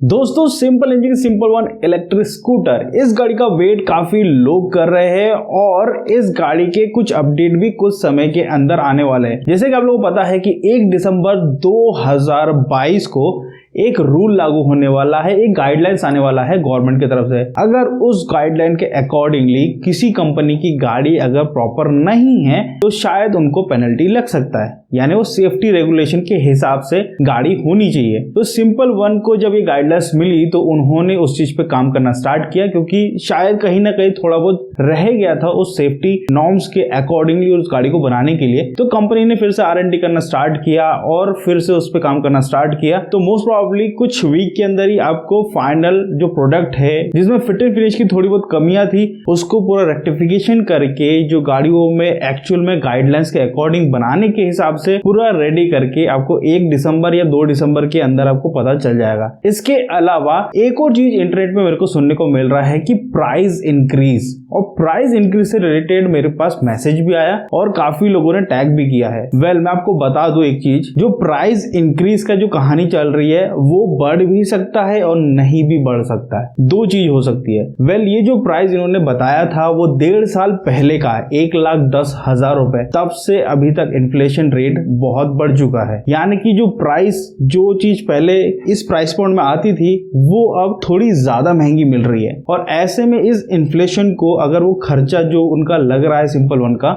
दोस्तों simple engine simple one electric scooter, इस गाड़ी का वेट काफी लोग कर रहे हैं और इस गाड़ी के कुछ अपडेट भी कुछ समय के अंदर आने वाले हैं। जैसे कि आप लोगों को पता है कि 1 दिसंबर 2022 को एक रूल लागू होने वाला है, एक गाइडलाइंस आने वाला है गवर्नमेंट की तरफ से। अगर उस गाइडलाइन के अकॉर्डिंगली किसी कंपनी की गाड़ी अगर प्रॉपर नहीं है तो शायद उनको पेनल्टी लग सकता है, यानी वो सेफ्टी रेगुलेशन के हिसाब से गाड़ी होनी चाहिए। तो सिंपल वन को जब ये गाइडलाइंस मिली तो उन्होंने उस चीज पे काम करना स्टार्ट किया, क्योंकि शायद कहीं ना कहीं थोड़ा बहुत रह गया था उस सेफ्टी नॉर्म्स के अकॉर्डिंगली उस गाड़ी को बनाने के लिए। तो कंपनी ने फिर से R&D करना स्टार्ट किया और फिर से उस पर काम करना स्टार्ट किया। तो मोस्ट प्रॉब्ली कुछ वीक के अंदर ही आपको फाइनल जो प्रोडक्ट है, जिसमें फिट एंड फिनिश की थोड़ी बहुत कमियां थी, उसको पूरा रेक्टिफिकेशन करके जो गाड़ियों में एक्चुअल में गाइडलाइंस के अकॉर्डिंग बनाने के हिसाब से पूरा रेडी करके आपको 1 दिसंबर या 2 दिसंबर के अंदर आपको पता चल जाएगा। इसके अलावा एक और चीज इंटरनेट में मेरे को सुनने को मिल रहा है कि प्राइस इंक्रीज, और प्राइस इंक्रीज से रिलेटेड मेरे पास मैसेज भी आया और काफी लोगों ने टैग भी किया है। मैं आपको बता दूं एक चीज, जो प्राइस इंक्रीज का जो कहानी चल रही है वो बढ़ भी सकता है और नहीं भी बढ़ सकता है। दो चीज हो सकती है। ये जो प्राइस इन्होंने बताया था वो 1.5 साल पहले का है, 1,10,000 रुपए। तब से अभी तक इन्फ्लेशन रेट बहुत बढ़ चुका है, यानी कि जो प्राइस, जो चीज पहले इस प्राइस पॉइंट में आती थी वो अब थोड़ी ज्यादा महंगी मिल रही है। और ऐसे में इस इन्फ्लेशन को अगर वो खर्चा जो उनका लग रहा है सिंपल वन का,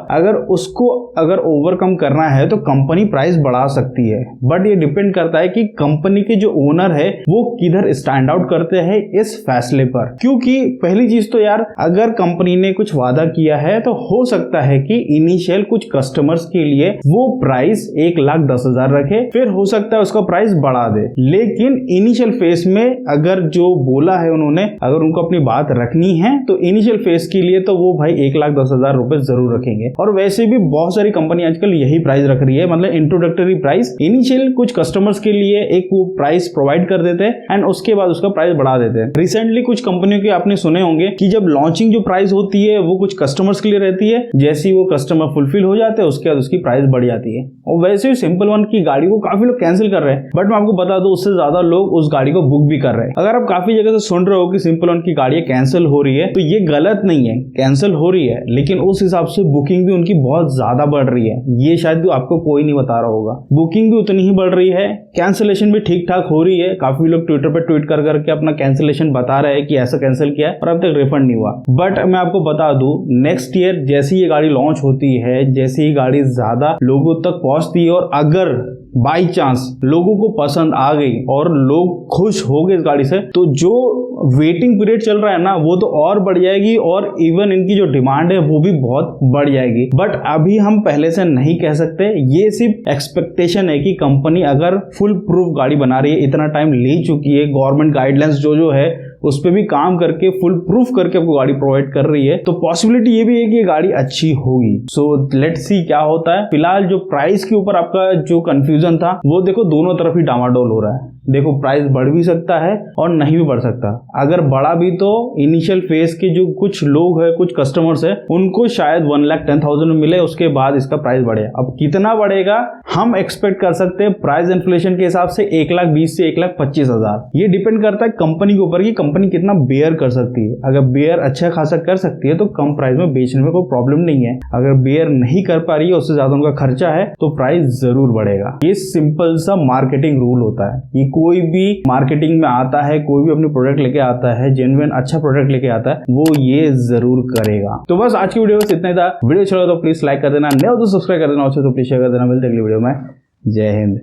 अगर ओवरकम करना है तो कंपनी प्राइस बढ़ा सकती है। बट ये डिपेंड करता है कि कंपनी के जो ओनर है वो किधर स्टैंड आउट करते हैं इस फैसले पर। क्योंकि पहली चीज तो यार, अगर कंपनी ने कुछ वादा किया है तो हो सकता है कि इनिशियल कुछ कस्टमर्स के लिए वो प्राइस 1,10,000 रखे, फिर हो सकता है उसका प्राइस बढ़ा दे। लेकिन इनिशियल फेज में अगर जो बोला है उन्होंने, अगर उनको अपनी बात रखनी है तो इनिशियल फेज के लिए तो वो भाई 1,10,000 रुपए जरूर रखेंगे। और वैसे भी बहुत सारी कंपनी आजकल यही प्राइस रख रही है, मतलब इंट्रोडक्टरी प्राइस इनिशियल कुछ कस्टमर्स के लिए एक वो प्राइस प्रोवाइड कर देते हैं एंड उसके बाद उसका प्राइस बढ़ा देते हैं। रिसेंटली कुछ कंपनियों के आपने सुने होंगे कि जब लॉन्चिंग जो प्राइस होती है वो कुछ कस्टमर्स के लिए रहती है, जैसे ही वो कस्टमर फुलफिल हो जाते हैं उसके बाद उसकी प्राइस बढ़ जाती है। और वैसे ही सिंपल वन की गाड़ी को काफी लोग कैंसिल कर रहे हैं, बट मैं आपको बता दूं उससे ज्यादा लोग उस गाड़ी को बुक भी कर रहे हैं। अगर आप काफी जगह से सुन रहे हो कि सिंपल वन की गाड़ी कैंसिल हो रही है, तो ये गलत नहीं है, कैंसिल हो रही है, लेकिन उस हिसाब से बुकिंग भी उनकी बहुत ज्यादा बढ़ रही है। ये शायद आपको कोई नहीं बता रहा होगा, बुकिंग भी उतनी ही बढ़ रही है, कैंसिलेशन भी ठीक ठाक हो रही है। काफी लोग ट्विटर पे ट्वीट कर करके अपना कैंसिलेशन बता रहे हैं कि ऐसा कैंसिल किया है और अब तक रिफंड नहीं हुआ। बट मैं आपको बता दूं, नेक्स्ट ईयर जैसे ये गाड़ी लॉन्च होती है, जैसे ही गाड़ी ज्यादा लोगों तक पहुंचती है और अगर बाई चांस लोगों को पसंद आ गई और लोग खुश हो गए इस गाड़ी से, तो जो वेटिंग पीरियड चल रहा है ना वो तो और बढ़ जाएगी और इवन इनकी जो डिमांड है वो भी बहुत बढ़ जाएगी। बट अभी हम पहले से नहीं कह सकते, ये सिर्फ एक्सपेक्टेशन है कि कंपनी अगर फुल प्रूफ गाड़ी बना रही है, इतना टाइम ले चुकी है, गवर्नमेंट गाइडलाइंस जो है उस पर भी काम करके फुल प्रूफ करके आपको गाड़ी प्रोवाइड कर रही है, तो पॉसिबिलिटी ये भी है कि ये गाड़ी अच्छी होगी। सो लेट्स सी क्या होता है। फिलहाल जो प्राइस के ऊपर आपका जो कंफ्यूजन था वो देखो दोनों तरफ ही डामाडोल हो रहा है। देखो प्राइस बढ़ भी सकता है और नहीं भी बढ़ सकता। अगर बढ़ा भी तो इनिशियल फेज के जो कुछ लोग है, कुछ कस्टमर्स है, उनको शायद 1,10,000 में मिले, उसके बाद इसका प्राइस बढ़े। अब कितना बढ़ेगा हम एक्सपेक्ट कर सकते हैं प्राइस इन्फ्लेशन के हिसाब से 1,20,000 से 1,25,000। ये डिपेंड करता है कंपनी के ऊपर कि कंपनी कितना बेयर कर सकती है। अगर बेयर अच्छा खासा कर सकती है तो कम प्राइस में बेचने में कोई प्रॉब्लम नहीं है। अगर बेयर नहीं कर पा रही है, उससे ज्यादा उनका खर्चा है, तो प्राइस जरूर बढ़ेगा। ये सिंपल सा मार्केटिंग रूल होता है। ये कोई भी मार्केटिंग में आता है, कोई भी अपनी प्रोडक्ट लेके आता है, जेन्युइन अच्छा प्रोडक्ट लेके आता है, वो ये जरूर करेगा। तो बस आज की वीडियो में इतना ही था। वीडियो अच्छा लगा तो प्लीज लाइक कर देना, नहीं हो तो सब्सक्राइब कर देना, तो प्लीज शेयर कर देना। मिलते हैं अगली वीडियो में। जय हिंद।